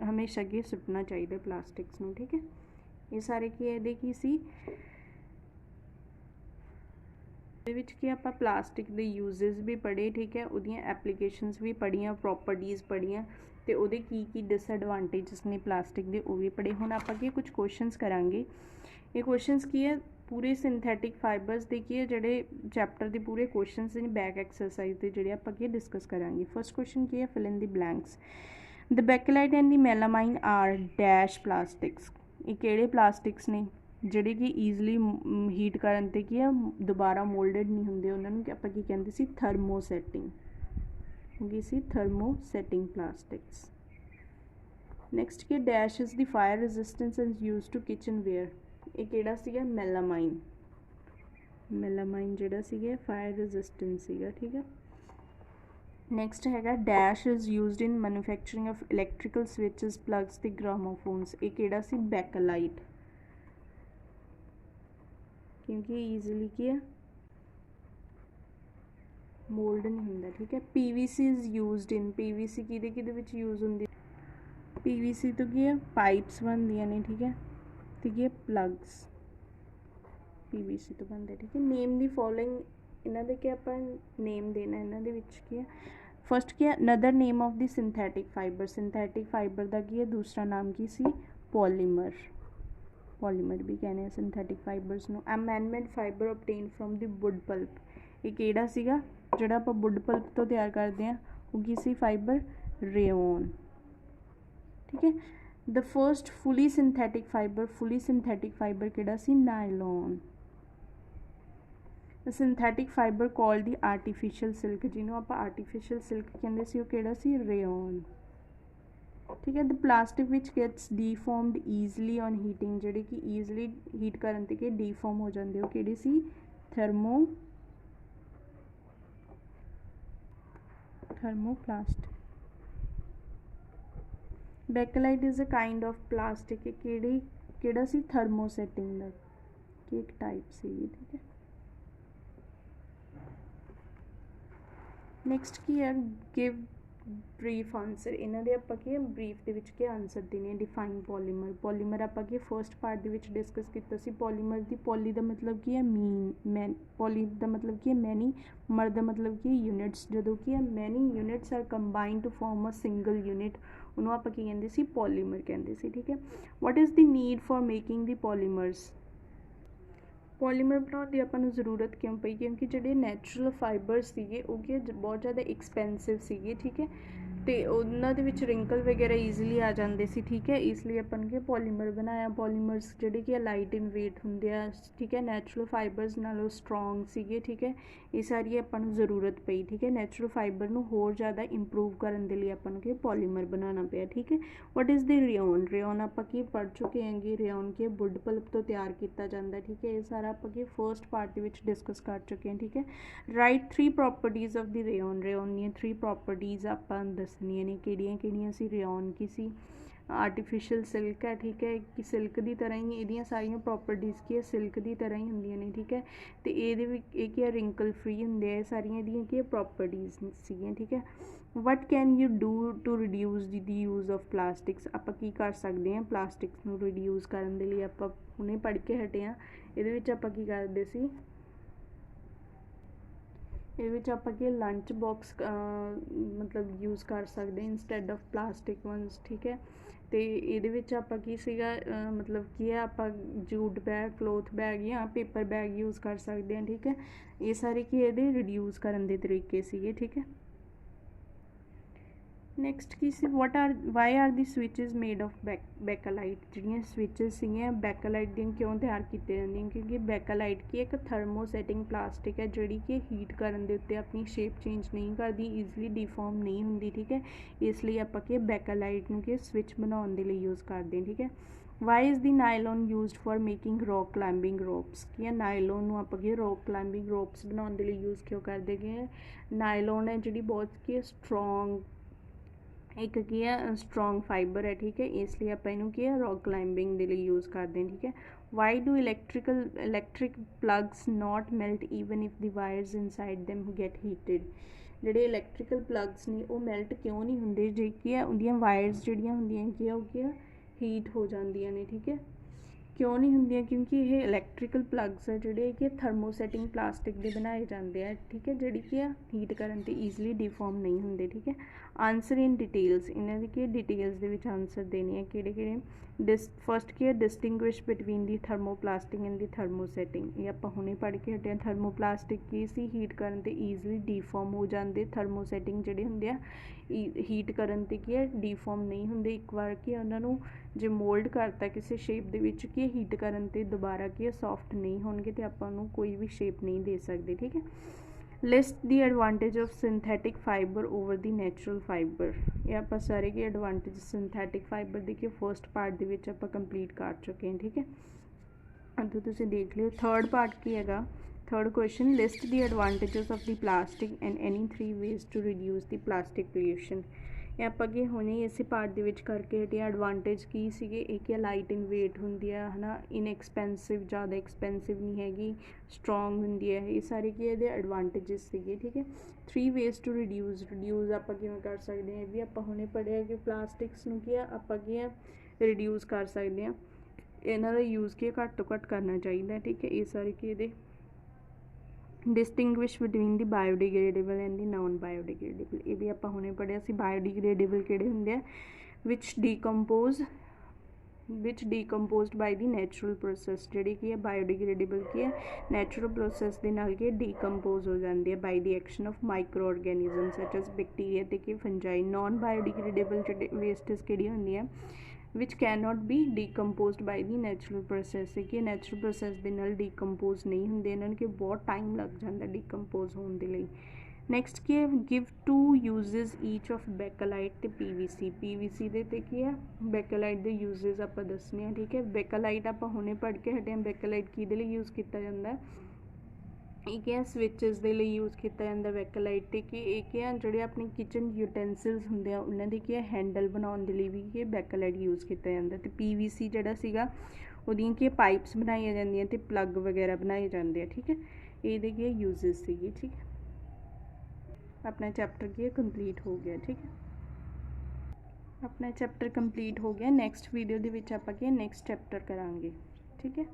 हमेशा कि सुट्टना चाहिए प्लास्टिक्स नूं, ठीक है। ये सारे की इहदे की सी कि आपां प्लास्टिक दे यूजेस भी पढ़े, ठीक है। उहदियां एप्लीकेशनस भी पढ़ियां, प्रॉपर्टीज़ पढ़ियां, ते उहदे की डिसएडवांटेजेस ने प्लास्टिक दे वो भी पढ़े। हुण आपां कि कुछ क्वेश्चनस करांगे। ये क्वेश्चनस की है पूरे सिंथेटिक फाइबर्स दे की है जिहड़े चैप्टर के पूरे क्वेश्चनस ने बैक एक्सरसाइज के जिहड़े आपां कि डिस्कस करांगे। फर्स्ट क्वेश्चन की है fill in the blanks. The bakelite and the melamine are dash plastics. ये किहड़े प्लास्टिक्स ने जिहड़े कि ईजली हीट करन ते की है दोबारा मोल्डेड नहीं हुंदे, उन्हां नूं आपां की कहंदे सी थर्मोसैटिंग, होगी सी थर्मोसैटिंग प्लास्टिक्स। नैक्सट की dash is the fire resistance and use to kitchenware. ये किहड़ा सीगा मेलामाइन, मेलामाइन जिहड़ा सीगा फायर रेजिस्टेंस सीगा, ठीक है। नैक्सट हैगा dash is used in manufacturing of electrical switches, plugs ते ग्रामोफोन्स। ये किहड़ा सी बैकेलाइट, क्योंकि ईजिली की है मोल्ड नहीं हुंदा, ठीक है। PVC is used in, PVC किहदे विच यूज़ हुंदी, पीवीसी तो की है पाइप्स बनदियां ने, ठीक है। तो ये प्लग्स पीवीसी तो बनते, ठीक है। नेम दी फॉलोइंग, इन्हां दे कि आपां नेम देना, इन्हां दे विच की है फर्स्ट की है another name of the synthetic fibre. Synthetic fibre का की है दूसरा नाम की सी पॉलीमर, पॉलीमर भी कहने हैं सिंथेटिक फाइबर्स नूं। Amendment fibre obtain from the wood pulp. ये किहड़ा सीगा जिहड़ा आपां वुड पल्प तो तैयार करते हैं, वो की सी फाइबर रेयन, ठीक है। The first fully synthetic fibre किहड़ा सी nylon. Synthetic fibre called the artificial silk, जिन्होंने आप आर्टिफिशियल सिल्क कहते सी, वो किहड़ा सी रेयन, ठीक है। The plastic which gets deformed easily on heating, जिहड़े कि ईजली हीट करन ते कि डीफॉर्म हो जाते, वो किहड़ी सी thermoplast. Bakelite is a kind of plastic, किहड़ा सी थर्मोसेटिंग दा कि एक टाइप सी, ठीक है। नैक्सट की है गिव ब्रीफ आंसर। इन्हां दे आपां की ब्रीफ दे विच के आंसर देने। डिफाइन पॉलीमर, पॉलीमर आपां की फर्स्ट पार्ट दे विच डिस्कस कीता सी पॉलीमर दी। पॉली दा मतलब की है पॉली दा मतलब की है मैनी, मर दा मतलब की यूनिट्स। जदों की many units are combined to form a single unit, उन्होंने आपां की कहंदे सी पॉलीमर कहंदे सी, ठीक है। What is the need for making the polymers. Polymer बनाने की आपां नूं जरूरत क्यों पई, क्योंकि जिहड़े नैचुरल फाइबर्स सीगे वो बहुत ज़्यादा एक्सपेंसिव सीगे, ठीक है। तो उन्हां दे विच रिंकल वगैरह ईजिली आ जाते सी, ठीक है। इसलिए अपन के पॉलीमर बनाया। पॉलीमर्स जिहड़े कि लाइट इन वेट हुंदे आ, ठीक है। नैचुरल फाइबर्स नालों स्ट्रॉन्ग सीगे, ठीक है। ये सारी आपां नूं जरूरत पई, ठीक है। नैचुरल फाइबर नूं होर ज़्यादा इंप्रूव करन दे लई आपां नूं कि पॉलीमर बनाना पिया, ठीक है। What is the rayon, rayon आपां की पढ़ चुके हैं कि रेयन के वुड पल्प तो तैयार किया जाता है, ठीक है। ये सारा आपां की फर्स्ट पार्ट विच डिस्कस कर चुके हैं, ठीक है। Right 3 properties of the rayon, rayon the 3 properties आपां दसनियां ने, किहड़ियां सी रेयन की सी आर्टिफिशियल सिल्क है, ठीक है। कि सिल्क की तरह ही ये सारिया प्रॉपर्टीज़ की है सिल्क की तरह ही होंदियां ने, ठीक है। तो ये रिंकल फ्री होंगे है, सारिया दी प्रॉपर्टीज़ सीगियां, ठीक है। What can you do to reduce the use of plastics. आपां की कर सकते हैं प्लास्टिक्स नूं रिड्यूस करन दे लई। आपां हुणे पढ़ के हटे हाँ, इहदे विच आपां की करदे सी, ये आपां कि लंच बॉक्स मतलब यूज़ कर सकते इंस्टैड ऑफ प्लास्टिक वनस, ठीक है। ਤੇ ਇਹਦੇ ਵਿੱਚ ਆਪਾਂ ਕੀ ਸੀਗਾ ਮਤਲਬ ਕੀ ਹੈ, ਆਪਾਂ ਜੂਟ ਬੈਗ, ਕਲੋਥ ਬੈਗ ਜਾਂ ਪੇਪਰ ਬੈਗ ਯੂਜ਼ ਕਰ ਸਕਦੇ ਹਾਂ। ਠੀਕ ਹੈ, ਇਹ ਸਾਰੇ ਕੀ ਇਹਦੇ ਰਿਡਿਊਸ ਕਰਨ ਦੇ ਤਰੀਕੇ ਸੀਗੇ। ਠੀਕ ਹੈ, next Ki C, why are the ਸਵਿਚਜ਼ made of ਬੈਕਾਲਾਈਟ। ਜਿਹੜੀਆਂ ਸਵਿਚਜ਼ ਸੀਗੀਆਂ ਬੈਕਾਲਾਈਟ ਦੀਆਂ ਕਿਉਂ ਤਿਆਰ ਕੀਤੀਆਂ ਜਾਂਦੀਆਂ, ਕਿਉਂਕਿ ਬੈਕਾਲਾਈਟ ਕੀ ਇੱਕ ਥਰਮੋਸੈਟਿੰਗ ਪਲਾਸਟਿਕ ਹੈ, ਜਿਹੜੀ ਕਿ ਹੀਟ ਕਰਨ ਦੇ ਉੱਤੇ ਆਪਣੀ ਸ਼ੇਪ ਚੇਂਜ ਨਹੀਂ ਕਰਦੀ, ਈਜ਼ਲੀ ਡਿਫਾਰਮ ਨਹੀਂ ਹੁੰਦੀ। ਠੀਕ ਹੈ, ਇਸ ਲਈ ਆਪਾਂ ਕੀ ਬੈਕਾਲਾਈਟ ਨੂੰ ਕੀ ਸਵਿਚ ਬਣਾਉਣ ਦੇ ਲਈ ਯੂਜ਼ ਕਰਦੇ ਹਾਂ। ਠੀਕ ਹੈ, why is the nylon used for making rock climbing ropes. ਕੀ ਹੈ, ਨਾਈਲੋਨ ਨੂੰ ਆਪਾਂ ਕੀ ਰੌਕ ਕਲਾਈੰਬਿੰਗ ਰੋਪਸ ਬਣਾਉਣ ਦੇ ਲਈ ਯੂਜ਼ ਕਿਉਂ ਕਰਦੇ ਗਏ। ਨਾਈਲੋਨ ਹੈ ਜਿਹੜੀ ਬਹੁਤ ਕੀ ਸਟਰੋਂਗ ਇੱਕ ਕੀ ਹੈ ਸਟਰੋਂਗ ਫਾਈਬਰ ਹੈ। ਠੀਕ ਹੈ, ਇਸ ਲਈ ਆਪਾਂ ਇਹਨੂੰ ਕੀ ਹੈ ਰੌਕ ਕਲਾਈੰਬਿੰਗ ਦੇ ਲਈ ਯੂਜ਼ ਕਰਦੇ ਹਾਂ। ਠੀਕ ਹੈ, why do electric plugs not melt even if the wires inside them get heated. ਜਿਹੜੇ ਇਲੈਕਟ੍ਰੀਕਲ ਪਲੱਗਸ ਨੇ ਉਹ ਮੈਲਟ ਕਿਉਂ ਨਹੀਂ ਹੁੰਦੇ, ਜੇ ਕੀ ਹੈ ਉਹਦੀਆਂ ਵਾਇਰਸ ਜਿਹੜੀਆਂ ਹੁੰਦੀਆਂ ਕੀ ਆ ਉਹ ਕੀ ਆ ਹੀਟ ਹੋ ਜਾਂਦੀਆਂ ਨੇ। ਠੀਕ ਹੈ, ਕਿਉਂ ਨਹੀਂ ਹੁੰਦੀਆਂ, ਕਿਉਂਕਿ ਇਹ ਇਲੈਕਟ੍ਰੀਕਲ ਪਲੱਗਸ ਹੈ ਜਿਹੜੇ ਕਿ ਥਰਮੋਸੈਟਿੰਗ ਪਲਾਸਟਿਕ ਦੇ ਬਣਾਏ ਜਾਂਦੇ ਆ। ਠੀਕ ਹੈ, ਜਿਹੜੀ ਕੀ ਆ ਹੀਟ ਕਰਨ 'ਤੇ ਈਜ਼ਲੀ ਡਿਫਾਰਮ ਨਹੀਂ ਹੁੰਦੇ। ਠੀਕ ਹੈ, ਆਨਸਰ ਇਨ ਡਿਟੇਲਸ, ਇਹਨਾਂ ਦੀ ਕੀ ਡਿਟੇਲਸ ਦੇ ਵਿੱਚ ਆਨਸਰ ਦੇਣੇ ਆ ਕਿਹੜੇ ਕਿਹੜੇ। ਫਸਟ ਕੀ ਹੈ ਡਿਸਟਿੰਗੁਇਸ਼ ਬਿਟਵੀਨ ਦੀ ਥਰਮੋਪਲਾਸਟਿਕ ਐਂਡ ਦੀ ਥਰਮੋਸੈਟਿੰਗ। ਇਹ ਆਪਾਂ ਹੁਣੇ ਪੜ੍ਹ ਕੇ ਹਟੇ ਹਾਂ। ਥਰਮੋਪਲਾਸਟਿਕ ਕੀ ਸੀ, ਹੀਟ ਕਰਨ 'ਤੇ ਈਜ਼ਲੀ ਡਿਫਾਰਮ ਹੋ ਜਾਂਦੇ। ਥਰਮੋਸੈਟਿੰਗ ਜਿਹੜੇ ਹੁੰਦੇ ਆ ਹੀਟ ਕਰਨ 'ਤੇ ਕੀ ਹੈ ਡਿਫਾਰਮ ਨਹੀਂ ਹੁੰਦੇ। ਇੱਕ ਵਾਰ ਕੀ ਉਹਨਾਂ ਨੂੰ ਜੇ ਮੋਲਡ ਕਰਤਾ ਕਿਸੇ ਸ਼ੇਪ ਦੇ ਵਿੱਚ ਕੀ ਹੀਟ ਕਰਨ 'ਤੇ ਦੁਬਾਰਾ ਕੀ ਸੌਫਟ ਨਹੀਂ ਹੋਣਗੇ ਅਤੇ ਆਪਾਂ ਨੂੰ ਕੋਈ ਵੀ ਸ਼ੇਪ ਨਹੀਂ ਦੇ ਸਕਦੇ। ਠੀਕ ਹੈ, list the advantage of synthetic fibre over the natural fibre. ਇਹ ਆਪਾਂ ਸਾਰੇ ਕੀ ਐਡਵਾਂਟੇਜ ਸਿੰਥੈਟਿਕ ਫਾਈਬਰ ਦੀ ਕਿ ਫਸਟ ਪਾਰਟ ਦੇ ਵਿੱਚ ਆਪਾਂ ਕੰਪਲੀਟ ਕਰ ਚੁੱਕੇ ਹਾਂ। ਠੀਕ ਹੈ, ਅੱਗੇ ਤੁਸੀਂ ਦੇਖ ਲਿਓ ਥਰਡ ਪਾਰਟ ਕੀ ਹੈਗਾ। Third question, list the advantages of the plastic and any 3 ways to reduce the plastic pollution. ਇਹ ਆਪਾਂ ਕੀ ਹੁਣੇ ਇਸੇ ਪਾਰਟ ਦੇ ਵਿੱਚ ਕਰਕੇ ਹਟੇ। ਐਡਵਾਂਟੇਜ ਕੀ ਸੀਗੇ, ਇਹ ਕੀ ਲਾਈਟ ਇਨ ਵੇਟ ਹੁੰਦੀ ਆ ਹੈ ਨਾ, ਇਨਐਕਸਪੈਂਸਿਵ, ਜ਼ਿਆਦਾ ਐਕਸਪੈਂਸਿਵ ਨਹੀਂ ਹੈਗੀ, ਸਟਰੋਂਗ ਹੁੰਦੀ ਹੈ। ਇਹ ਸਾਰੇ ਕੀ ਇਹਦੇ ਐਡਵਾਂਟੇਜਸ ਸੀਗੇ। ਠੀਕ ਹੈ, 3 ਵੇਜ਼ ਟੂ ਰਿਡਿਊਸ ਆਪਾਂ ਕਿਵੇਂ ਕਰ ਸਕਦੇ ਹਾਂ, ਇਹ ਵੀ ਆਪਾਂ ਹੁਣੇ ਪੜ੍ਹਿਆ ਕਿ ਪਲਾਸਟਿਕਸ ਨੂੰ ਕੀ ਆ ਆਪਾਂ ਕੀ ਆ ਰਿਡਿਊਸ ਕਰ ਸਕਦੇ ਹਾਂ। ਇਹਨਾਂ ਦਾ ਯੂਜ਼ ਕੀ ਘੱਟ ਤੋਂ ਘੱਟ ਕਰਨਾ ਚਾਹੀਦਾ। ਠੀਕ ਹੈ, ਇਹ ਸਾਰੇ ਕੀ ਇਹਦੇ distinguish between the biodegradable and the naan biodegradable. ਇਹ ਵੀ ਆਪਾਂ ਹੁਣੇ ਪੜ੍ਹਿਆ ਸੀ। ਬਾਇਓਡੀਗ੍ਰੇਡੇਬਲ ਕਿਹੜੇ ਹੁੰਦੇ ਆ, ਵਿਚ ਡੀਕੰਪੋਜ਼ਡ ਬਾਈ ਦੀ ਨੈਚੁਰਲ ਪ੍ਰੋਸੈਸ। ਜਿਹੜੀ ਕੀ ਹੈ ਬਾਇਓਡੀਗ੍ਰੇਡੇਬਲ ਕੀ ਹੈ ਨੈਚੁਰਲ ਪ੍ਰੋਸੈਸ ਦੇ ਨਾਲ ਕੀ ਡੀਕੰਪੋਜ਼ ਹੋ ਜਾਂਦੀ ਹੈ by the action of microorganism such as bacteria ਅਤੇ ਕੀ ਫੰਜਾਈ। ਨਾਨ ਬਾਇਓਡੀਗ੍ਰੇਡੇਬਲ ਜਿਹੜੇ ਵੇਸਟਸ ਕਿਹੜੀਆਂ ਹੁੰਦੀਆਂ which can not be decomposed by the natural process. ਕਿ ਨੈਚੁਰਲ ਪ੍ਰੋਸੈਸ ਦੇ ਨਾਲ ਡੀਕੰਪੋਜ਼ ਨਹੀਂ ਹੁੰਦੇ, ਇਹਨਾਂ ਨੂੰ ਕਿ ਬਹੁਤ ਟਾਈਮ ਲੱਗ ਜਾਂਦਾ ਡੀਕੰਪੋਜ਼ ਹੋਣ ਦੇ ਲਈ। ਨੈਕਸਟ ਕੀ ਹੈ, ਗਿਵ 2 ਯੂਜ਼ਸ ਈਚ ਆਫ ਬੈਕਾਲਾਈਟ ਅਤੇ PVC ਦੇ ਤੇ ਕੀ ਹੈ ਬੈਕਾਲਾਈਟ ਦੇ ਯੂਜ਼ਸ ਆਪਾਂ ਦੱਸਣੇ ਆ। ਠੀਕ ਹੈ, ਬੈਕਾਲਾਈਟ ਆਪਾਂ ਹੁਣੇ ਪੜ੍ਹ ਕੇ ਹਟੇ ਹਾਂ। ਬੈਕਾਲਾਈਟ ਕਿਹਦੇ ਲਈ ਯੂਜ਼ ਕੀਤਾ ਜਾਂਦਾ, ਇਹ ਕੀ ਹੈ ਸਵਿਚਸ ਦੇ ਲਈ ਯੂਜ਼ ਕੀਤਾ ਜਾਂਦਾ ਬੈਕਾਲਾਈਟ। ਅਤੇ ਕਿ ਇਹ ਕੀ ਹੈ ਜਿਹੜੇ ਆਪਣੇ ਕਿਚਨ ਯੂਟੈਂਸਿਲਸ ਹੁੰਦੇ ਆ ਉਹਨਾਂ ਦੀ ਕੀ ਹੈ ਹੈਂਡਲ ਬਣਾਉਣ ਦੇ ਲਈ ਵੀ ਇਹ ਬੈਕਾਲਾਈਟ ਯੂਜ਼ ਕੀਤਾ ਜਾਂਦਾ। ਅਤੇ PVC ਜਿਹੜਾ ਸੀਗਾ ਉਹਦੀਆਂ ਕੀ ਪਾਈਪਸ ਬਣਾਈਆਂ ਜਾਂਦੀਆਂ ਅਤੇ ਪਲੱਗ ਵਗੈਰਾ ਬਣਾਏ ਜਾਂਦੇ ਆ। ਠੀਕ ਹੈ, ਇਹਦੇ ਕੀ ਯੂਜ਼ਸ ਸੀਗੇ। ਠੀਕ ਹੈ, अपना चैप्टर की कंप्लीट हो गया। ठीक है, अपना चैप्टर कंप्लीट हो गया। नैक्सट वीडियो के आपां नैक्सट चैप्टर करांगे। ठीक है।